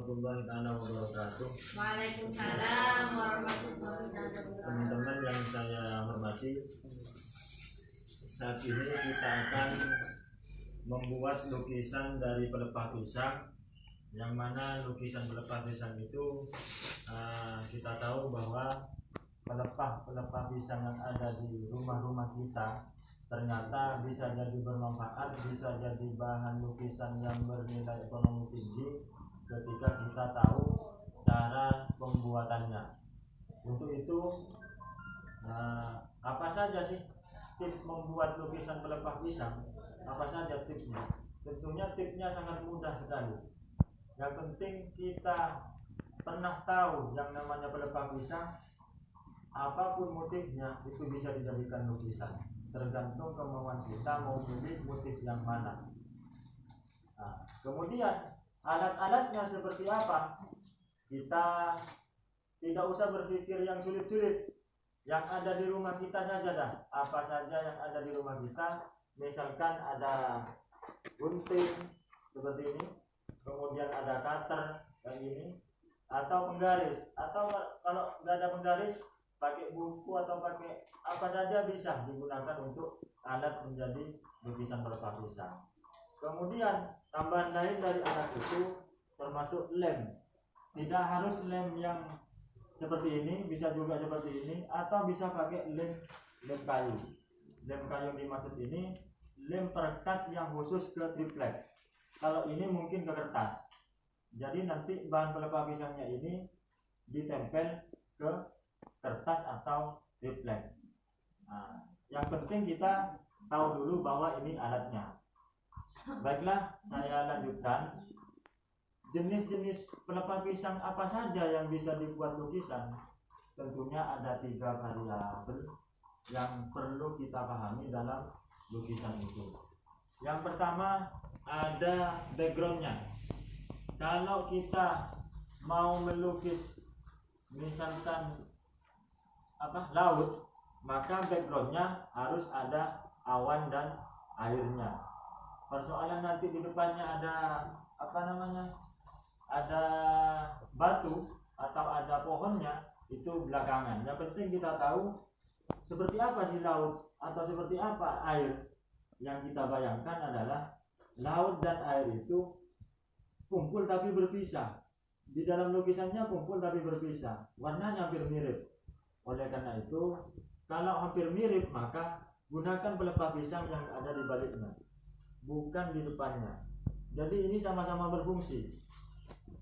warahmatullahi wabarakatuh. Waalaikumsalam warahmatullahi wabarakatuh. Teman-teman yang saya hormati, saat ini kita akan membuat lukisan dari pelepah pisang, yang mana lukisan pelepah pisang itu kita tahu bahwa pelepah pisang yang ada di rumah-rumah kita ternyata bisa jadi bermanfaat, bisa jadi bahan lukisan yang bernilai ekonomi tinggi ketika kita tahu cara pembuatannya. Untuk itu apa saja sih tips membuat lukisan pelepah pisang? Apa saja tipsnya? Tentunya tipsnya sangat mudah sekali. Yang penting kita pernah tahu yang namanya pelepah pisang, apapun motifnya itu bisa dijadikan lukisan, tergantung kemauan kita mau pilih motif yang mana. Kemudian alat-alatnya seperti apa? Kita tidak usah berpikir yang sulit-sulit, yang ada di rumah kita saja dah. Apa saja yang ada di rumah kita, misalkan ada gunting seperti ini, kemudian ada cutter kayak gini, atau penggaris, atau kalau nggak ada penggaris pakai buku atau pakai apa saja bisa digunakan untuk alat menjadi lukisan pelepah pisang. Kemudian tambahan lain dari alat itu termasuk lem. Tidak harus lem yang seperti ini, bisa juga seperti ini, atau bisa pakai lem kayu. Lem kayu yang dimaksud ini lem perekat yang khusus ke triplek. Kalau ini mungkin ke kertas. Jadi nanti bahan pelepah pisangnya ini ditempel ke kertas atau triplek. Yang penting kita tahu dulu bahwa ini alatnya. Baiklah, saya lanjutkan. Jenis-jenis pelepah pisang apa saja yang bisa dibuat lukisan? Tentunya ada 3 variabel yang perlu kita pahami dalam lukisan itu. Yang pertama ada backgroundnya. Kalau kita mau melukis misalkan laut, maka backgroundnya harus ada awan dan airnya. Persoalan nanti di depannya ada ada batu atau ada pohonnya, itu belakangan. Yang penting kita tahu seperti apa sih laut atau seperti apa air. Yang kita bayangkan adalah laut dan air itu kumpul tapi berpisah. Di dalam lukisannya kumpul tapi berpisah, warnanya hampir mirip. Oleh karena itu, kalau hampir mirip maka gunakan pelepah pisang yang ada di baliknya, bukan di depannya. Jadi ini sama-sama berfungsi.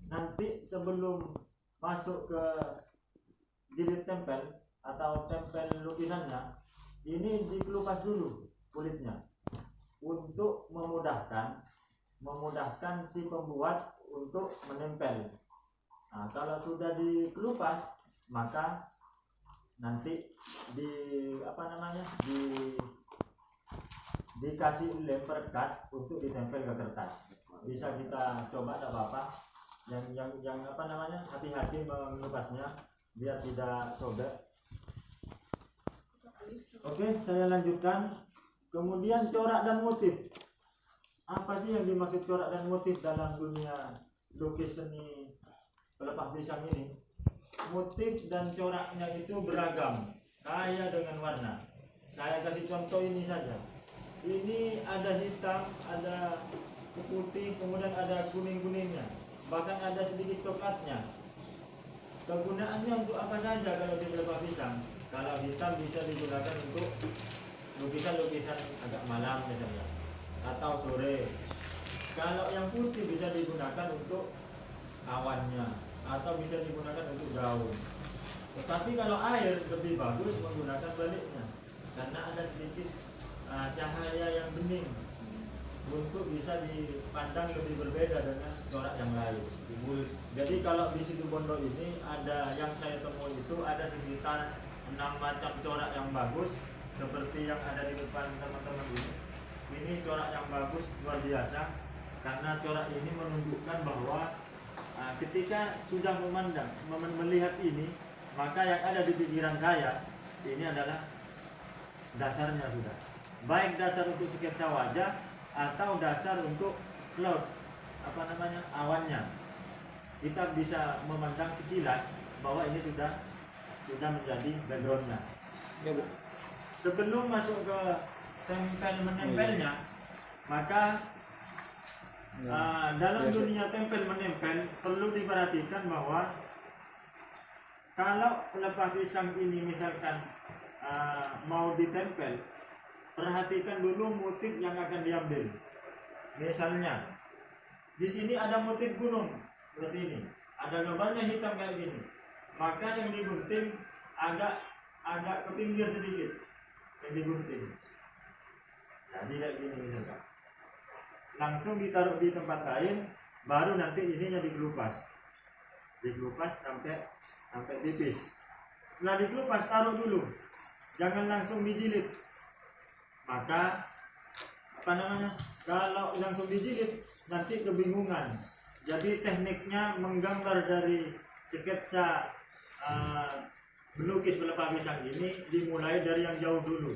Nanti sebelum masuk ke jilid tempel atau tempel lukisannya, ini dikelupas dulu kulitnya untuk memudahkan si pembuat untuk menempel. Kalau sudah dikelupas, maka nanti dikasih lem perekat untuk ditempel ke kertas. Bisa kita coba, tidak apa-apa. Yang hati-hati mengelupasnya biar tidak sobek. Oke, saya lanjutkan. Kemudian corak dan motif. Apa sih yang dimaksud corak dan motif dalam dunia lukis seni pelepah pisang ini? Motif dan coraknya itu beragam, kaya dengan warna. Saya kasih contoh ini saja. Ini ada hitam, ada putih, kemudian ada kuning-kuningnya, bahkan ada sedikit coklatnya. Kegunaannya untuk apa saja kalau di pelepah pisang? Kalau hitam bisa digunakan untuk lukisan-lukisan agak malam misalnya, atau sore. Kalau yang putih bisa digunakan untuk awannya, atau bisa digunakan untuk daun. Tetapi kalau air lebih bagus menggunakan baliknya, karena ada sedikit cahaya yang bening untuk bisa dipandang lebih berbeda dengan corak yang lain. Jadi kalau di situ Bondo ini ada yang saya temui itu ada sekitar 6 macam corak yang bagus seperti yang ada di depan teman-teman ini. Ini corak yang bagus luar biasa, karena corak ini menunjukkan bahwa ketika sudah melihat ini, maka yang ada di pikiran saya ini adalah dasarnya sudah. Baik dasar untuk sketsa wajah atau dasar untuk cloud, awannya. kita bisa memandang sekilas bahwa ini sudah menjadi backgroundnya. Ya, Bu. Sebelum masuk ke tempel menempelnya, maka dalam dunia tempel menempel perlu diperhatikan bahwa kalau pelepah pisang ini misalkan mau ditempel, perhatikan dulu motif yang akan diambil. Misalnya di sini ada motif gunung seperti ini, ada gambarnya hitam kayak gini, maka yang digunting agak ke pinggir sedikit, yang digunting. Jadi kayak gini misalkan, langsung ditaruh di tempat lain, baru nanti ininya dikelupas sampai tipis. Setelah dikelupas taruh dulu, jangan langsung dijilid. Maka kalau langsung dijilid nanti kebingungan. Jadi tekniknya menggambar dari sketsa melukis pelepah pisang ini dimulai dari yang jauh dulu.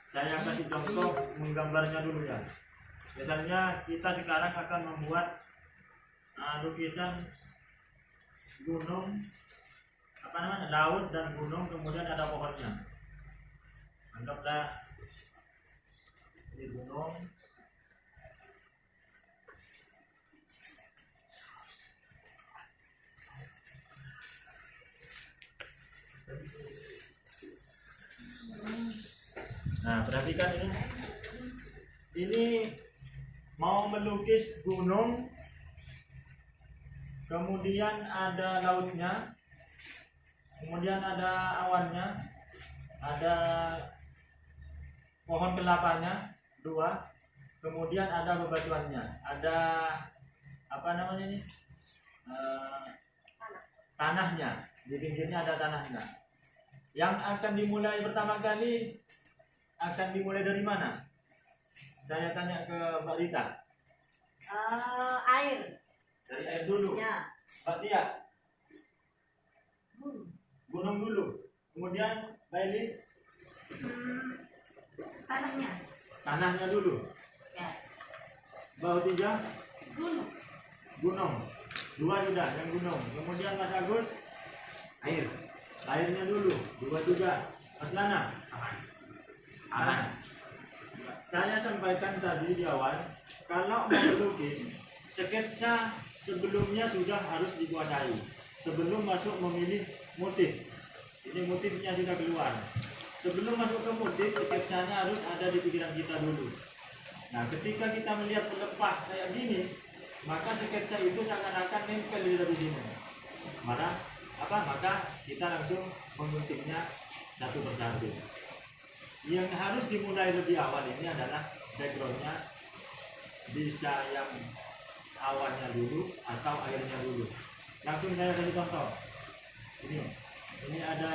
Saya kasih contoh menggambarnya dulu ya. Misalnya kita sekarang akan membuat lukisan gunung, laut dan gunung, kemudian ada pohonnya. Anggaplah ini gunung, nah perhatikan ini mau melukis gunung, kemudian ada lautnya, kemudian ada awannya, ada pohon kelapanya 2, kemudian ada bebatuannya, ada tanahnya, di pinggirnya ada tanahnya. Yang akan dimulai pertama kali akan dimulai dari mana? Saya tanya ke Mbak Rita. Air. Dari air dulu. Ya. Mbak Tia. Gunung dulu. Kemudian Baili. Tanahnya. Tanahnya dulu. Ya. Mbak Tiga. Gunung. Gunung. 2 sudah yang gunung. Kemudian Mas Agus. Airnya dulu. 2 juga. Mas Lana. Aman. Saya sampaikan tadi di awal, kalau mau melukis, sketsa sebelumnya sudah harus dikuasai. Sebelum masuk memilih motif, ini motifnya sudah keluar. Sebelum masuk ke motif, sketsanya harus ada di pikiran kita dulu. Nah, ketika kita melihat pelepah kayak gini, maka sketsa itu seakan-akan nempel di sini. Maka kita langsung mengguntingnya satu persatu. Yang harus dimulai lebih awal ini adalah backgroundnya, bisa yang awannya dulu atau airnya dulu. Langsung saya kasih contoh. Ini ada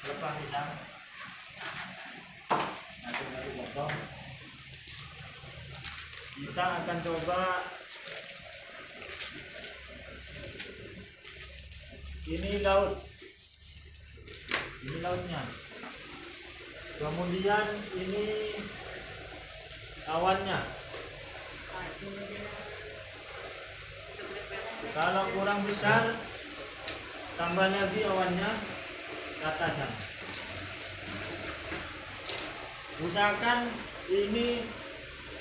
pelepah pisang. Langsung kasih contoh. Kita akan coba ini laut. Ini lautnya. Kemudian ini awannya. Kalau kurang besar, tambah lagi awannya ke atasan. Usahakan ini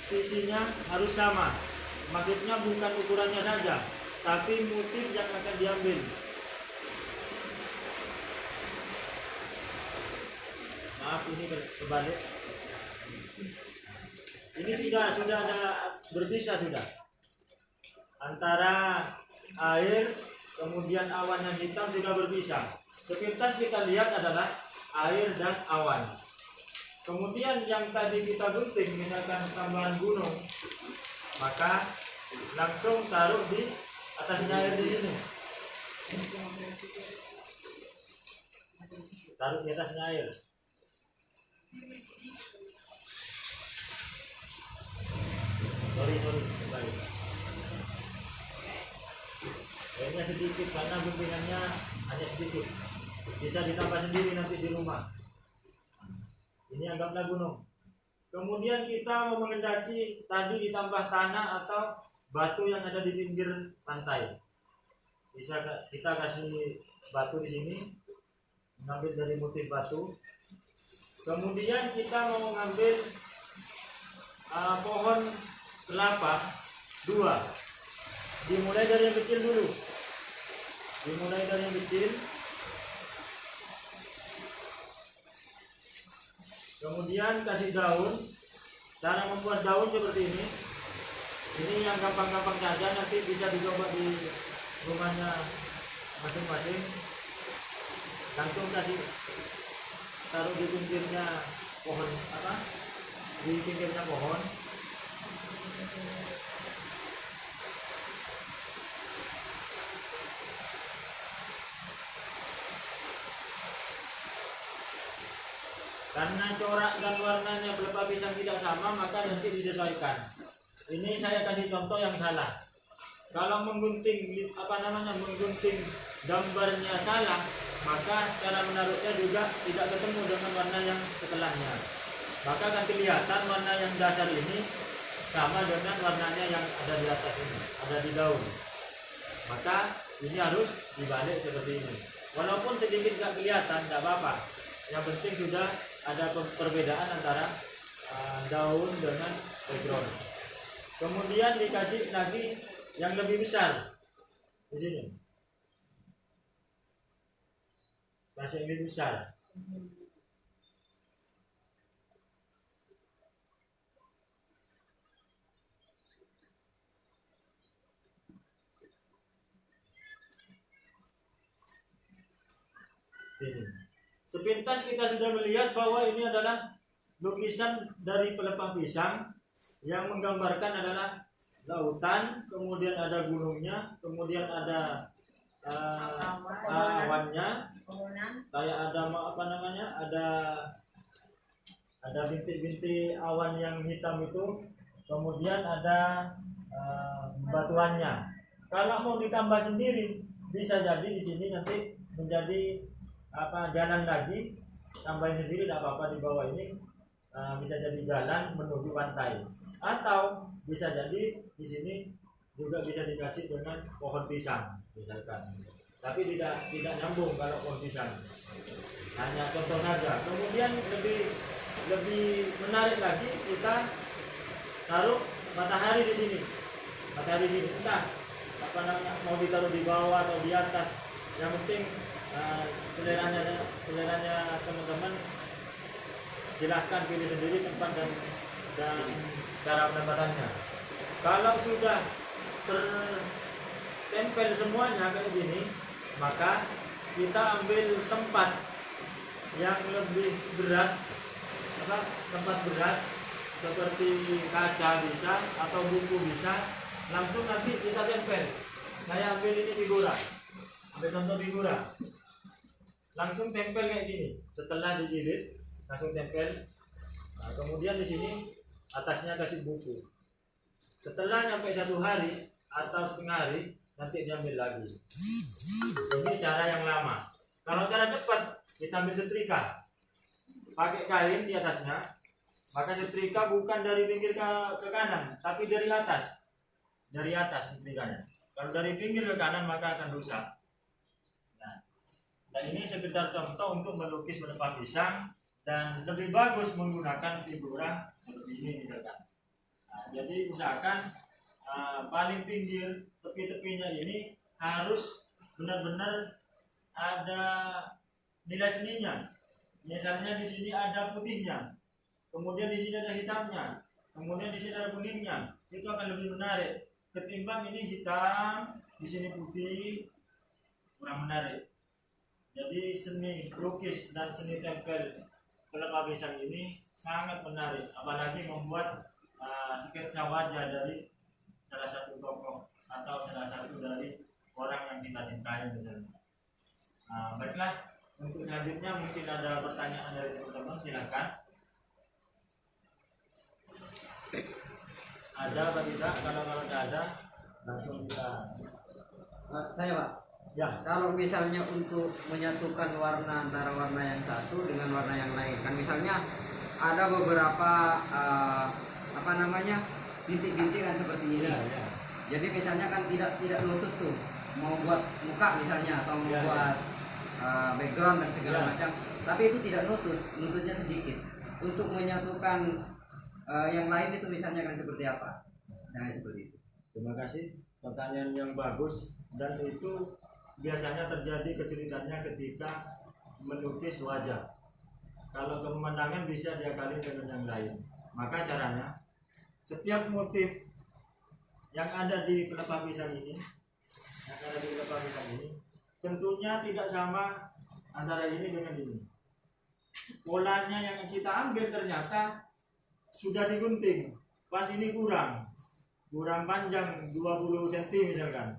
sisinya harus sama. Maksudnya bukan ukurannya saja, tapi motif yang akan diambil. Maaf, ini berbalik. Ini sudah ada berbisa sudah. Antara air kemudian awan yang hitam sudah berbisa. Sepintas kita lihat adalah air dan awan. Kemudian yang tadi kita gunting, misalkan tambahan gunung, maka langsung taruh di atasnya air di sini. Taruh di atasnya air. Sorry, kembali. Airnya sedikit karena guntingannya hanya sedikit. Bisa ditambah sendiri nanti di rumah. Ini anggaplah gunung. Kemudian kita mau mengendaki tadi ditambah tanah atau batu yang ada di pinggir pantai. Bisa kita kasih batu di sini, mengambil dari motif batu. Kemudian kita mau mengambil pohon kelapa 2. Dimulai dari yang kecil dulu. Dimulai dari yang kecil. Kemudian kasih daun. Cara membuat daun seperti ini. Ini yang gampang-gampang saja, nanti bisa dicoba di rumahnya masing-masing. Langsung kasih taruh di pinggirnya pohon di pinggirnya pohon. Karena corak dan warnanya pelepah pisang tidak sama, maka nanti disesuaikan. Ini saya kasih contoh yang salah. Kalau menggunting menggunting gambarnya salah, maka cara menaruhnya juga tidak ketemu dengan warna yang setelahnya. Maka akan kelihatan warna yang dasar ini sama dengan warnanya yang ada di atas ini, ada di daun. Maka ini harus dibalik seperti ini. Walaupun sedikit nggak kelihatan, nggak apa-apa. Yang penting sudah ada perbedaan antara daun dengan background. Kemudian dikasih lagi yang lebih besar di sini. Kasih yang lebih besar. Ini. Sepintas kita sudah melihat bahwa ini adalah lukisan dari pelepah pisang yang menggambarkan adalah lautan, kemudian ada gunungnya, kemudian ada awannya, kayak ada ada bintik-bintik awan yang hitam itu, kemudian ada batuannya. Kalau mau ditambah sendiri bisa jadi di sini nanti menjadi jalan lagi, tambahin sendiri tidak apa-apa. Di bawah ini bisa jadi jalan menuju pantai, atau bisa jadi di sini juga bisa dikasih dengan pohon pisang misalkan, tapi tidak nyambung kalau pohon pisang, hanya contoh saja. Kemudian lebih menarik lagi kita taruh matahari di sini, entah mau ditaruh di bawah atau di atas, yang penting seleranya teman-teman silahkan pilih sendiri tempat dan cara penempatannya. Kalau sudah tertempel semuanya kayak gini, maka kita ambil tempat yang lebih berat, tempat berat seperti kaca bisa atau buku bisa, langsung nanti kita tempel. Saya ambil ini figura, ambil contoh figura, langsung tempel kayak gini. Setelah dijilid langsung tempel. Nah, kemudian di sini atasnya kasih buku. Setelah sampai 1 hari atau setengah hari nanti diambil lagi. Ini cara yang lama. Kalau cara cepat kita ambil setrika, pakai kain di atasnya, maka setrika bukan dari pinggir ke kanan, tapi dari atas setrikanya. Kalau dari pinggir ke kanan maka akan rusak. Nah, dan ini sekedar contoh untuk melukis pelepah pisang, dan lebih bagus menggunakan figura seperti ini misalkan. Nah, jadi usahakan paling pinggir tepi-tepinya ini harus benar-benar ada nilai seninya. Misalnya di sini ada putihnya, kemudian di sini ada hitamnya, kemudian di sini ada kuningnya. Itu akan lebih menarik ketimbang ini hitam, di sini putih, kurang menarik. Jadi seni lukis dan seni tempel pelepah pisang ini sangat menarik, apalagi membuat sketsa wajah dari salah satu tokoh atau salah satu dari orang yang kita cintai misalnya. Baiklah, untuk selanjutnya mungkin ada pertanyaan dari teman-teman, silakan. Ada apa tidak? Kalau tidak ada, langsung kita. Saya Pak. Ya. Kalau misalnya untuk menyatukan warna antara warna yang satu dengan warna yang lain, kan misalnya ada beberapa bintik-bintik kan seperti ini. Ya. Jadi misalnya kan tidak nutut tuh, mau buat muka misalnya atau mau buat background dan segala macam, tapi itu tidak nututnya sedikit. Untuk menyatukan yang lain itu misalnya kan seperti apa? Misalnya seperti itu. Terima kasih, pertanyaan yang bagus, dan itu biasanya terjadi kesulitannya ketika melukis wajah. Kalau pemandangan bisa diakali dengan yang lain. Maka caranya, setiap motif yang ada di pelepah pisang ini, tentunya tidak sama antara ini dengan ini. Polanya yang kita ambil ternyata sudah digunting, pas ini kurang panjang 20 cm misalkan.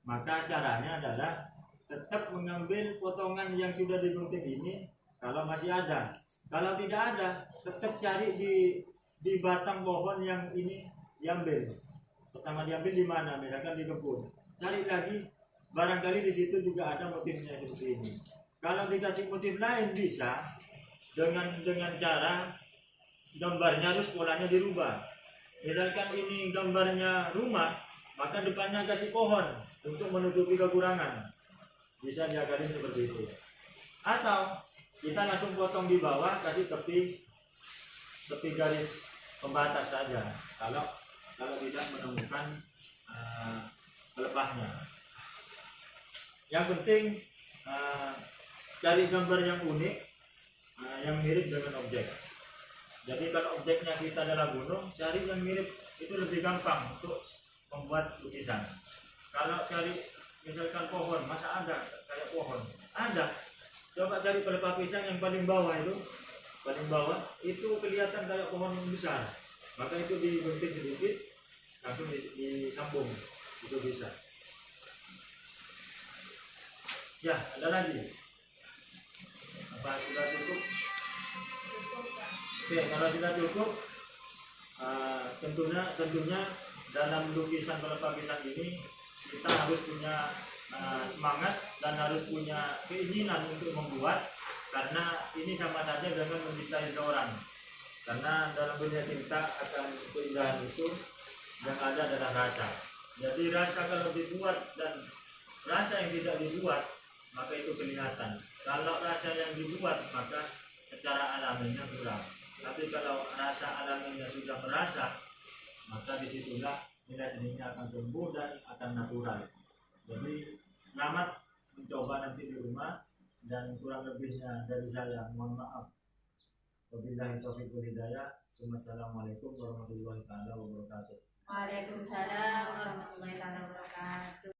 Maka caranya adalah tetap mengambil potongan yang sudah digunting ini kalau masih ada. Kalau tidak ada, tetap cari di batang pohon yang ini diambil. Pertama diambil di mana? Misalkan di kebun. Cari lagi, barangkali di situ juga ada motifnya seperti ini. Kalau dikasih motif lain bisa dengan cara gambarnya harus polanya dirubah. Misalkan ini gambarnya rumah, maka depannya kasih pohon untuk menutupi kekurangan. Bisa diakalin seperti itu. Atau kita langsung potong di bawah, kasih tepi garis pembatas saja. Kalau tidak menemukan pelepahnya. Yang penting cari gambar yang unik, yang mirip dengan objek. Jadi kalau objeknya kita adalah gunung, cari yang mirip, itu lebih gampang untuk membuat lukisan. Kalau cari misalkan pohon, masa ada kayak pohon? Ada. Coba cari pelepah pisang yang paling bawah itu kelihatan kayak pohon yang besar. Maka itu digunting sedikit, langsung disambung, itu bisa. Ya, ada lagi. Apa sudah cukup? Oke, kalau sudah cukup, tentunya dalam lukisan pelepah pisang ini kita harus punya semangat dan harus punya keinginan untuk membuat, karena ini sama saja dengan mencintai seorang. Karena dalam dunia cinta akan keindahan itu yang ada adalah rasa. Jadi rasa kalau dibuat dan rasa yang tidak dibuat, maka itu kelihatan. Kalau rasa yang dibuat, maka secara alaminya kurang. Tapi kalau rasa alaminya sudah merasa, maka disitulah nilai seninya akan tumbuh dan akan natural. Jadi selamat mencoba nanti di rumah, dan kurang lebihnya dari saya mohon maaf. Wabillahi taufiq wal hidayah. Wassalamualaikum warahmatullahi wabarakatuh. Waalaikumsalam warahmatullahi wabarakatuh.